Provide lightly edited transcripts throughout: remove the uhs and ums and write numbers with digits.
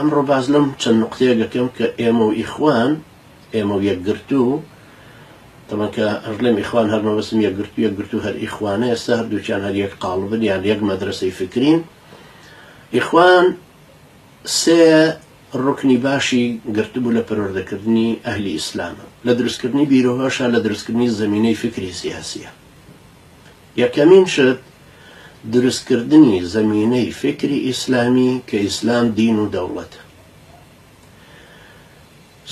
ئەمڕۆ باز لەم چەند نقطەیە دەکەم کە ئێمە و ئیخوان ئێمە و یەکگرتوو تەمەن کە ئەژڵێم ئیخوان هەر مەبەستم یەکگرتوو هەر ئیخوانە ئێستا هەردووکیان هەر یەک قاڵبن یان یەک مەدرسەی فکرین. ئیخوان سێ ڕوکنی باشی گرتبوو لە پەروەردەکردنی ئەهلی ئیسلامە، لە دروستکردنی بیرۆهۆشە، لە دروستکردنی زەمینەی فکری سیاسیە. یەکەمین شت دروستکردنی زەمینەی فکری ئیسلامی کە ئیسلام دین و دەوڵەتە.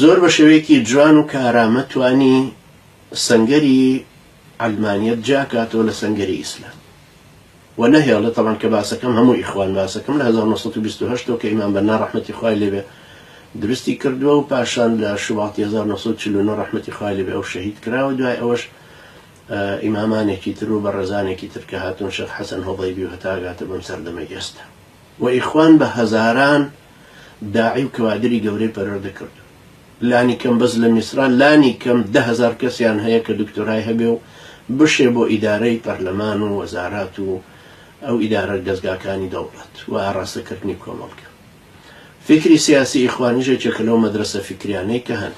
زۆر بە شێوەیەکی جوان و کارامە توانی سەنگەری عەلمانیەت جاکاتەوە لە سەنگەری ئیسلام و نەهێڵێ. تەڵەن کە باسەکەم هەموو ئیخوان باسەکەم لە 1928 کە ئیمان بەنا ڕەحمەتی خوای لێبێ دروستی کردووە و پاشان لە شوباتی 1949 ڕەحمەتی خوای لێبێ ئەو شەهید کراوە. دوای ئەوەش ئیمامانێکی تر و بەڕێزانێکی تر کە هاتون شێخ حەسەن هەڵەیبی و هەتاگاتە بەم سەردەمەی ئێستا و ئیخوان بە هەزاران داعی و کەوادری گەورەی پەروەردە کردو. لانی کەم بەس لە میسران لانی کەم 10,000 کەسیان هەیە کە دکتۆرای هەبێ و بشێ بۆ ئیدارەی پەرلەمان و وەزارات و ئەو ئیدارە دەستگاکانی دەوڵەت و ئاڕاستەکردنی کۆمەڵگە. فکری سیاسی ئیخوانیژێکێکە لەو مەدرسە فکریانەی کە هەن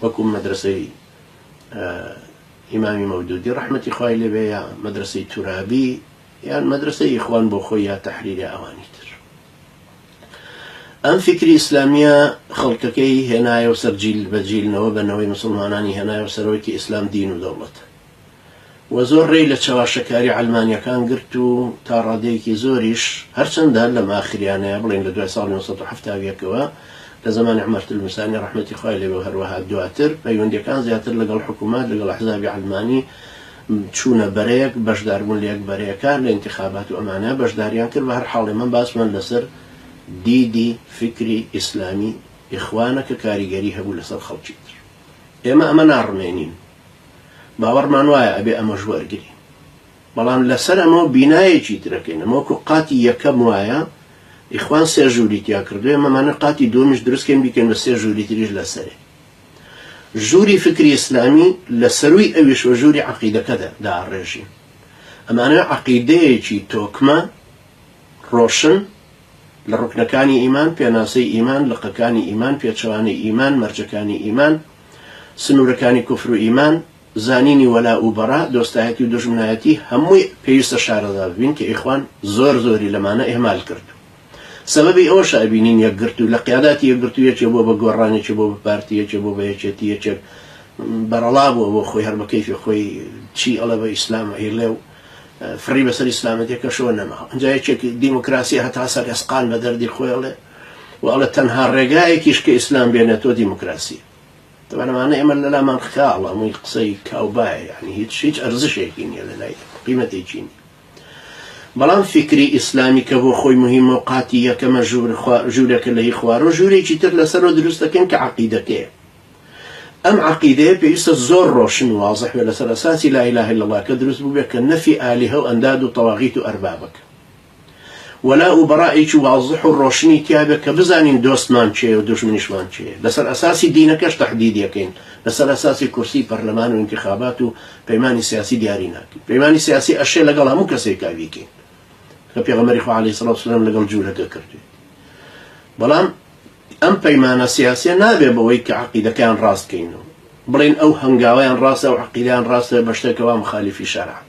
وەکو مەدرسەی ئیمامی مەودودی ڕەحمەتی خوای لێبێ یا مەدرسەی تورابی یان مەدرسەی ئیخوان بۆ خۆی یا تەحریری ئەوانی تر. ئەم فکری ئیسلامیە خەڵکەکەی هێنایە و سەر جیل بە جیلنەوە بەنەوەی مسلمانانی هێنایە و سەرەوەیکی ئیسلام دین و دەوڵەتە و زۆر ڕێی لە چاواشەکاری عەلمانیەکان گرت و تا ڕادەیەکی زۆریش هەرچەندە لە ماخریانەیە بڵێن لە دوای ساڵی 1970ەوە لە زمانی عومەر تلمسانی ڕەحمەتی خوای لێبێ و هەروەها دواتر پەیوەندیەکان زیاتر لەگەڵ حکوومەت لەگەڵ ئەحزابی عەلمانی چوونە بەرەیەک بەشداربوون لە یەکبەرەیەکان لە ئینتیخابات و ئەمانە بەشداریان کرد. بە هەر حاڵێ من باسمان لەسەر دیدی فکری ئیسلامی ئیخوانە کە کاریگەری هەبوو لەسەر خەڵکی تر. ئێمە ئەمە ناڕمێنین، باوەڕمان وایە ئەبێ ئەمەش وەرگری، بەڵام لەسەر ئەمە بینایەکی ترەکەین. ئەمە وەکو قاتی یەکەم وایە ئیخوان سێ ژووری تیا کردو، ئێمەمانە قاتی دووەمیش دروستکەین بیکەین بە سێ ژووری تریش لەسەرێ. ژووری فکری ئیسلامی لە سەروی ئەویش وە ژووری عەقیدەکەدا داڕێژین. ئەمانە عەقیدەیەکی تۆکمە ڕۆشن لە ڕوکنەکانی ئیمان، پێناسەی ئیمان، لقەکانی ئیمان، پێچەوانەی ئیمان، مەرجەکانی ئیمان، سنوورەکانی کوفر و ئیمان، زانینی وەلا و بەڕا، دۆستایەتی و دوژمنایەتی، هەمووی پێویستە شارەزا ببین کە ئیخوان زۆری لەمانە ئێمال کردو. سەبەبی ئەوەش ئەبینین یەکگرتو لە قیاداتی یەکگرتو یەکێ بۆ بە گۆڕانێکی بۆ بە پارتی یەکێ بۆ بە یەکێتی یەکێک بەرەڵا بووە بۆ خۆی هەر بە کەیفی خۆی چی ئەڵە بە ئیسلامە هێڵێ و فڕی بەسەر ئیسلامەتێکەشەوە نەماوە. ئەنجا یەکێک دیموکراسی هەتا سەر ئەسقان بە دەردی خۆیڵێ و ئەڵە تەنها ڕێگایەکیش کە ئیسلام بێنێتەوە دیموکراسی. تەوانەمانە ئێمە لەلامان خاڵە هەمووی قسەی کاوبایە، یعنی هیچ ئەرزشێکی نییە لە لای قیمەتێکی نییە. بەڵام فکری ئیسلامی کە بۆ خۆی مهمە و قاتی یەکەمە ژوورێکە لەهی خوارەوە ژوورێکی تر لەسەرەوە دروست دەکەن کە عەقیدەکەیە. ئەم عەقیدەیە پێویستە زۆر ڕۆشن و واضح بێ لەسەر ئەساسی لا ئیلاهە ئیلا الله کە دروست بوو بێت کە نەفی ئالیهە و ئەنداد و تەواغیت و ئەربابەکە وەلا و بەڕائێکی واضح و ڕۆشنی تیا بێت کە بزانین دۆستمان چێە و دوژمنیشمان چێە. لەسەر ئەساسی دینەکەش تەحدیدیەکەین، لەسەر ئەساسی کورسی پەرلەمان و ئینتیخابات و پەیمانی سیاسی دیاری ناکەین. پەیمانی سیاسی ئەشێ لەگەڵ هەموو کەسێکا بیکەین کە پێغەمبەری خوا عەلەیهی سەڵات وسەلام لەگەڵ جوولەکە کردوێت. بەڵام ئەم پەیمانە سیاسیە نابێ بەوەی کە عەقیدەکەیان ڕاستکەینەوە بڵێن ئەو هەنگاوەیان ڕاستە و عەقیدەیان ڕاستە بە شتێکەوە مخالیفی شەرع.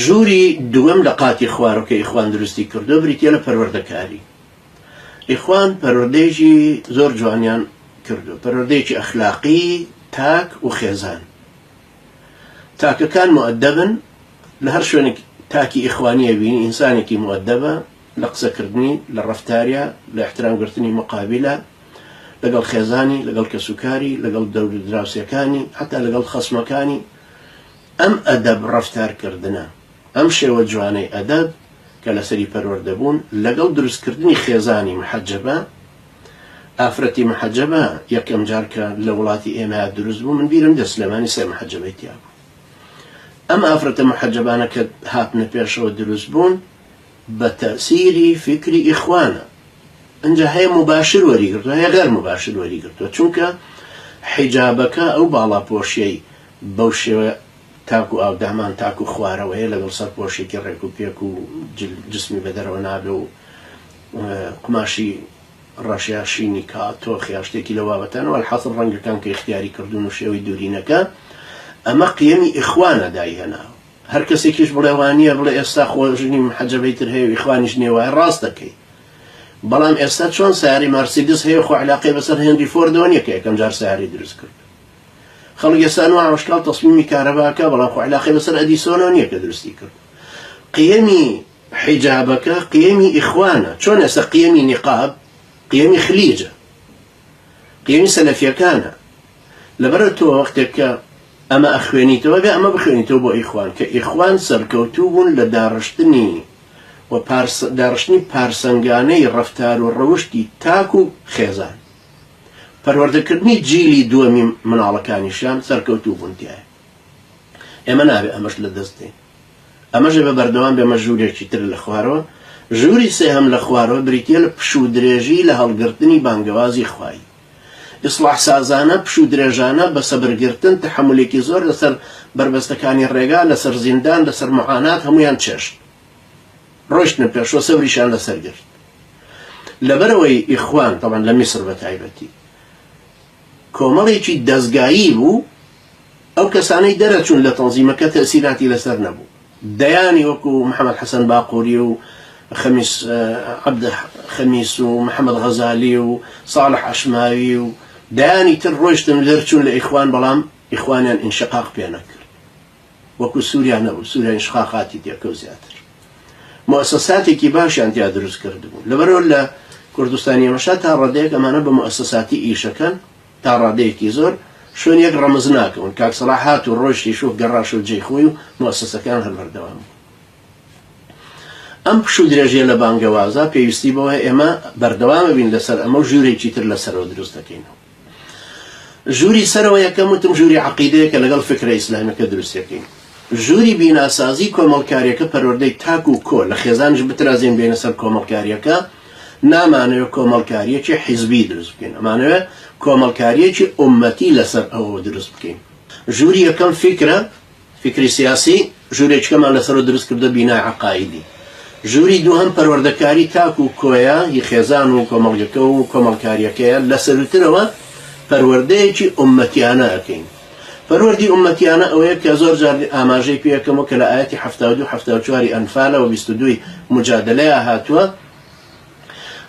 ژووری دووەم لە قاتی خوارەوە کە ئیخوان دروستی کردو بریتیە لە پەروەردەکاری. ئیخوان پەروەردەیەکی زۆر جوانیان کردو، پەروەردەیەکی ئەخلاقی تاک و خێزان. تاکەکان مؤدەبن، لە هەر شوێنێک تاکی ئیخوانیە بینی ئینسانێکی مؤدەبە لە قسەکردنی، لە ڕەفتاریا، لە احترامگرتنی مقابلە لەگەڵ خێزانی، لەگەڵ کەسوکاری، لەگەڵ دراوسەکانی، حتا لەگەڵ خەسمەکانی. ئەم ئەدەب ڕەفتارکردنە، ئەم شێوە جوانەی ئەدەب کە لەسەری پەروەردەبوون لەگەڵ دروستکردنی خێزانی محەجەبە. ئافرەتی محەجەبە یەکەم جار کە لە وڵاتی ئێمە دروست بوو من بیرم دە سلێمانی سێ محەجەبەی تیا بوو. ئەم ئافرەتە محەجەبانە کە هاتنە پێشەوە دروست بوون بە تەئسیری فکری ئیخوانە. ئەنجا هەیە مباشر وەریگرتووە هەیە غێر مباشر وەریگرتووە، چونکە حیجابەکە ئەو باڵاپۆشیەی بەو شێوە تاکو ئاودامان تاکو خوارەوەیە لەگەڵ سەرپۆشێکی ڕێک و پێک و جسمی بە دەرەوە نابێ و قماشی ڕەشیا شینی کات تۆخیا شتێکی لە بابەتانەوە الحەسڵ ڕەنگەکان کە اختیاری کردوون و شێوەی دوورینەکە ئەمە قیەمی ئیخوانە دایهێناوە. هەر کەسێکیش بڵێ وانە بڵێ ئێستا خۆژنی محەجەبەی تر هەیە ئیخوانیش نێوای ڕاست دەکەی، بەڵام ئێستا چۆن سیاری مارسیدس هەیە خۆ علاقەی بەسەر هێنری فۆردەوە نییە کە یەکەم جار سیاری دروست کرد. خەڵک ئێستا نوعشکال تەسمیمی کارەباکە، بەڵام خۆ علاقەی بەسەر ئەدیسۆنەوە نییە کە دروستی کرد. قیەمی حیجابەکە قیەمی ئیخوانە، چۆن ئێستا قیەمی نیقاب قیەمی خلیجە، قیەمی سەلەفیەکانە. لەبەرە تۆ وەختێک کە ئەمە ئەخوێنیتەوە بێ ئەمە بخوێنیتەوە بۆ ئیخوان، کە ئیخوان سەرکەوتوو بوون لە داڕشتنی و داڕشتنی پارسەنگانەی ڕەفتار و ڕەوشتی تاک و خێزان. پەروەردەکردنی جیلی دووەمی مناڵەکانی شام سەرکەوتوو بوون تایە. ئێمە نابێ ئەمەش لە دەست دێن، ئەمەژێ بە بەردەوام بێمە ژوورێکی تر لە خوارەوە. ژووری سێهەم لە خوارەوە بریتە لە پشوو درێژی لە هەڵگرتنی بانگەوازی خوای. ئیسلاح سازانە پشوو درێژانە بە سەبرگرتن تەحملێکی زۆر لەسەر بربەستەکانی ڕێگا، لەسەر زیندان، لەسەر معانات هەمویان چێشت، ڕۆیشتنە پێشوە سەوریشان لەسەر گرت. لەبەرەوەی ئیخوان تەبەن لە میسر بە تایبەتی کۆمەڵێکی دەستگایی بوو، ئەو کەسانەی دەرەچوون لە تەنزیمەکە تەسیراتی لەسەر نەبوو. دەیانی وەکو محەممەد حەسەن باقووری و عەبد خەمیس و محەممەد غەزالی و ساڵح عەشماوی و دەیانی تر ڕۆیشتن دەرچوون لە ئیخوان، بەڵام ئیخوانیان ئینشقاق پێ نەکرد، وەکو سووریا نەبوو. سووریا ئینشقاقاتی تێکەوت زیاتر، مؤسساتێکی باشیان تیا دروست کردبوون. لەبەرەوە لە کوردستانی ئێمەشا تا ڕادەیەک ئەمانە بە مؤسساتی ئیشەکەن تا ڕادەیەکی زۆر شوێنێک ڕەمز ناکەون. کاک سەلاح هات و ڕۆیشتی شوف گەڕاش و جێی خۆی و مؤسسەکان هەڵبەردەوام. ئەم پشوو درێژێ لە بانگەوازە پێویستی بەوە ئێمە بەردەوامە بین لەسەر ئەمە و ژوورێکی تر لەسەرەوە دروست دەکەینەوە. ژووری سەرەوە یەکەم وتم ژووری عەقیدەیە کە لەگەڵ فکرە ئیسلامیەکە دروست دەکەین. ژووری بیناسازی کۆمەڵکاریەکە پەروەردەی تاک و کۆ لە خێزانش بترازێن بێنە سەر کۆمەڵکاریەکە. نامانەوێت کۆمەڵکاریەکی حیزبی دروست بکەین، ئەمانەوێت کۆمەڵکاریەکی ئومەتی لەسەر ئەوە دروست بکەین. ژووری یەکەم فکری سیاسی ژوورێکەکەمان لەسەر دروست کردە بینای عەقایدی. ژووری دووهەم پەروەردەکاری تاک و کۆیە هی خێزان و کۆمەڵگەکە و کۆمەڵکاریەکەیە. لەسەرترەوە پەروەردەیەکی ئومەتیانە ئەکەین. پەروەردی ئومەتیانە ئەوەیە کە زۆر جار ئاماژەی پێیەکەمەوە کە لە ئاەتی 72-74 ئەنفالەوە 22 مجادلەیە هاتووە،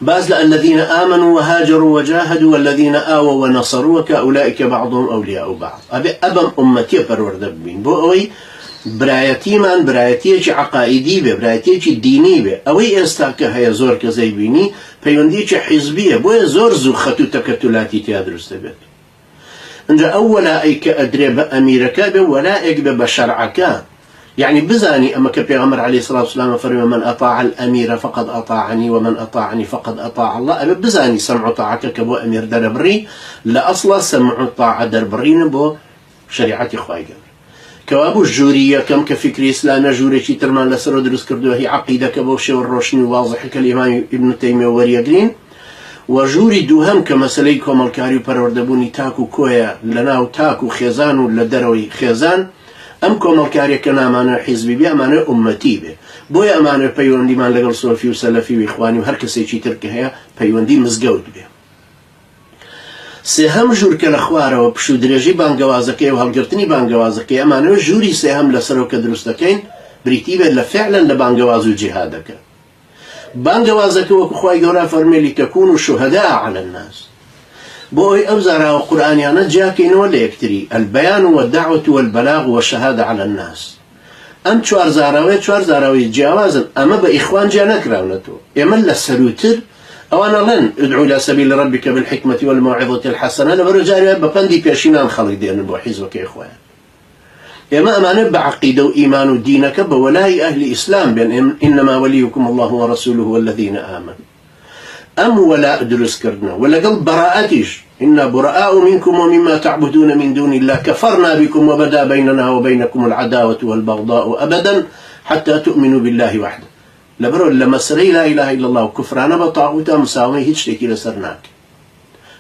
باز لە الذين آمنوا وهاجروا وجاهدوا والذين آووا ونصروا كأولئك بعضهم أولياء بعض. أبم أمتي پەروەردە ببین بۆ ئەوەی برایەتیمان برایەتیەکی عەقایدی بێ، برایەتیەکی دینی بێ. ئەوەی ئێستا کە هەیە زۆر کەسەی بینی پەیوەندیەکی حیزبیە، بۆیە زۆر زوو خەت و تەکەتولاتی تیا دروست دەبێت. اینجا ئەو وەلائەی کە ئەدرێ بە ئەمیرەکە بێ وەلائێک بێ بە شەرعەکە. يعني بزاني أما كبيغمر عليه الصلاة والسلام فرمى من أطاع الأمير فقد أطاعني ومن أطاعني فقد أطاع الله. أبي بزاني سمع طاعتك كبو أمير دربري لا أصلا سمع طاعة دربرين بو شريعة إخوائي قبل كوابو الجورية كم كفكر إسلام جوري شي ترمان لسر درس كردو هي عقيدة كبو شي والروشني واضح كالإمام ابن تيمية وريقلين وجوري دوهم كمسليكم الكاريو پروردبوني تاكو كويا لناو تاكو خيزانو لدروي خيزان ئەم کۆمەڵکاریەکە نامانە حیزبی بێ، ئەمانە ئومەتی بێ. بۆیە ئەمانە پەیوەندیمان لەگەڵ سۆفی و سەلەفی و ئیخوانی و هەر کەسێکی تر کە هەیە پەیوەندی مزگەوت بێ. سێهەم ژوور کە لە خوارەوە پشوو درێژی بانگەوازەکەی و هەڵگرتنی بانگەوازەکەی، ئەمانەوە ژووری سێهەم لەسەرەوە کە دروست دەکەین بریتی بێت لە فعلەن لە بانگەواز و جیهادەکە. بانگەوازەکە وەکو خوای گەورە فەرمێ لیتەکونوا شوهەداء عەلى الناس، بۆ ئەوەی ئەو زاراوە قورئانیانە جیاکەینەوە لە یەکتری البەیان والدعوة والبلاغ والشهادة على الناس. ئەم چوار زاراوەی جیاوازن، ئەمە بە ئیخوان جیا نەکراونەتەوە. ئێمە لە سەروتر ئەوانە لەن ادعو إلى سبيل ربك بالحكمة والموعظة الحسنة، لەبەرەوە جارێ بە پەندی پێشینان خەڵک دێنن بۆ حیزبەکەی خۆیان. ئێمە ئەمانە بە عەقیدە و ئیمان و دینەکە بە وەلای ئەهلی ئیسلام بێن. إنما وليكم الله ورسوله والذين آمنوا. ئەم وەلاء دروستکردنە و لەگەڵ بەراءەتیش إنا براء منكم ومما تعبدون من دون الله كفرنا بكم وبدا بيننا وبينكم العداوة والبغضاء أبدا حتى تؤمنوا بالله وحده. لبرو لما سري لا إله إلا الله وكفرانا بطاغوتا مساومي هيج شتێکی لەسەر ناکە.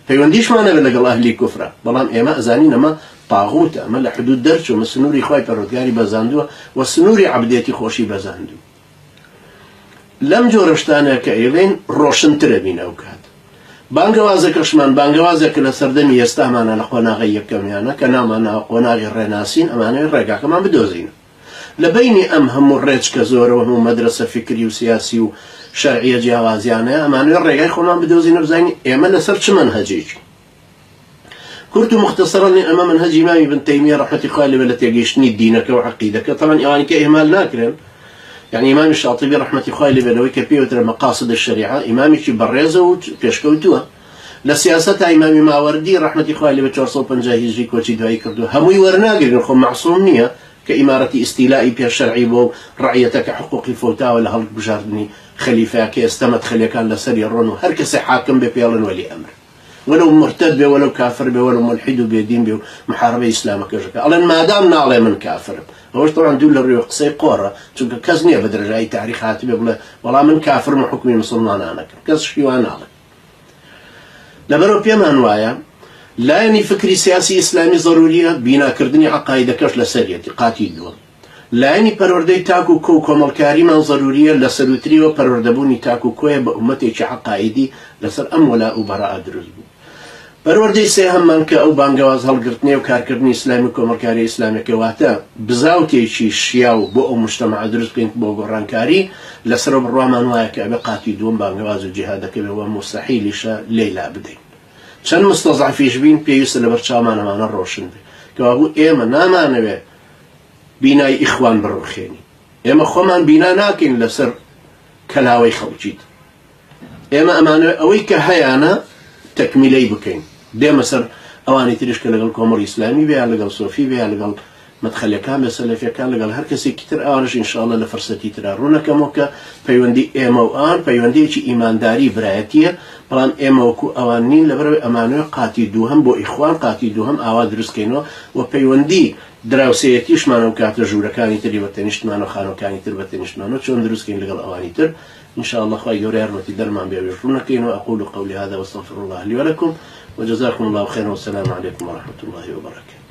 پەیوەندیشمانە بێت لەگەڵ ئەهلی کوفرە، بەڵام ئێمە ئەزانین ئەمە طاغوتە، ئەمە لە حدود دەرچووە، سنووری خوای پەروەردگاری بەزاندووە و سنووری عەبدێتی خۆشی بەزاندووە. لەم جۆرەشتانە کە ئێڵێن ڕۆشنترە بین ئەو کات بانگەوازەکەشمان بانگەوازێکە لە سەردەمی ئێستامانە لە قۆناغی یەکەمیانە کە نامانە قۆناغی ڕێناسین ئەمانەوێت ڕێگاکەمان بدۆزین لە بینی ئەم هەموو ڕێچ کە زۆرەوە هەموو مەدرسە فکری و سیاسی و شەرعیە جیاوازیانەیە ئەمانەوێت ڕێگای خۆمان بدۆزین و بزانین ئێمە لەسەر چ منهەجێکی كنت مختصرا أما منهج إمام ابن تيمية رحمة الله عليه التي يجيشني دينك وعقيدك طبعا يعني كإهمال ناكرن يعني إمام الشاطبي رحمة الله عليه بلوي كبير مقاصد الشريعة إمامي بريزة وبيشكوتوها لسياسة إمام ماوردي رحمة الله عليه بتوصل بنجاهي جيك وتدعي كردو هموي ورناقل نخم معصومنية كإمارة استيلائي بها الشرعي بو رعيتك حقوق الفوتا ولا هلك بجاردني خليفة كاستمت خليا كان لسري الرنو هركس حاكم ببيالن ولي أمر ولو مرتد به ولو كافر به ولو ملحد به دين به محاربة إسلامك جك الله ما دام نعلم من كافر هوش طبعا دول الريو قصي قورة شو كزني بدرجة أي تاريخات بيقول والله من كافر من حكمي مسلمان أنا كز شو أنا على لبرو بيما نوايا لا يعني فكري سياسي إسلامي ضرورية بينا كردني عقائدك لسرية قاتي الدول لا يعني پروردهی تاکو کو کۆمەڵکاری من ضرورية لسروتري و پروردبونی تاکو کوی با امتی عقائدی لسر ام ولا و براء دروز بو پروردهی سێهەم من کە ئەو بانگەواز هەڵگرتنی و کارکردنی ئیسلامی و کۆمەڵکاری ئیسلامی کەواتە بزاوتێکی شیاو بۆ ئەو مجتەمع دروست بکەین بۆ گۆڕانکاری لەسەرەوە بڕوامان وایە کە ئەبێ قاتی دووەم بانگەواز و جیهادەکە بێ وە مستەحیلیشە لێلا بدەین چەند مستەضعفیش بین پێویستە لەبەر چاومان ئەمانە ڕۆشن بێ کەوابوو ئێمە نامانەوێ بینای ئیخوان بڕوخێنی ئێمە خۆمان بینا ناکەین لەسەر کەلاوەی خەڵکیت ئێمە ئەمانەوێ ئەوەی کە هەیانە تەکمیلەی بکەین دێمە سەر ئەوانی تریش کە لەگەڵ کۆمەڵی ئیسلامی بێ لەگەڵ سۆفی بێ لەگەڵ مەدخەلەکان بێ سەلەفیەکان لەگەڵ هەر کەسێکی تر ئەوانش ئینشاءڵڵا لە فەرسەتی ترا ڕوونەکەمەوە کە پەیوەندی ئێمە و ئەوان پەیوەندیەکی ئیمانداری برایەتیە بەڵام ئێمە وەکو ئەوان نین لەبەرەوەی ئەمانەوێ قاتی دووهەم بۆ ئیخوان قاتی دووهەم ئاوا دروستکەینەوە و پەیوەندی دراوسەیەتیشمانە و کاتە ژوورەکانی تری بەتەنیشتمان و خانەکانی تر بەتەنیشتمانەوە چۆن دروستکەین لەگەڵ ئەوانی تر إن شاء الله خير يوري أرمتي درمان بيجرونكين وأقول قولي هذا واستغفر الله لي ولكم وجزاكم الله خيرا والسلام عليكم ورحمة الله وبركاته.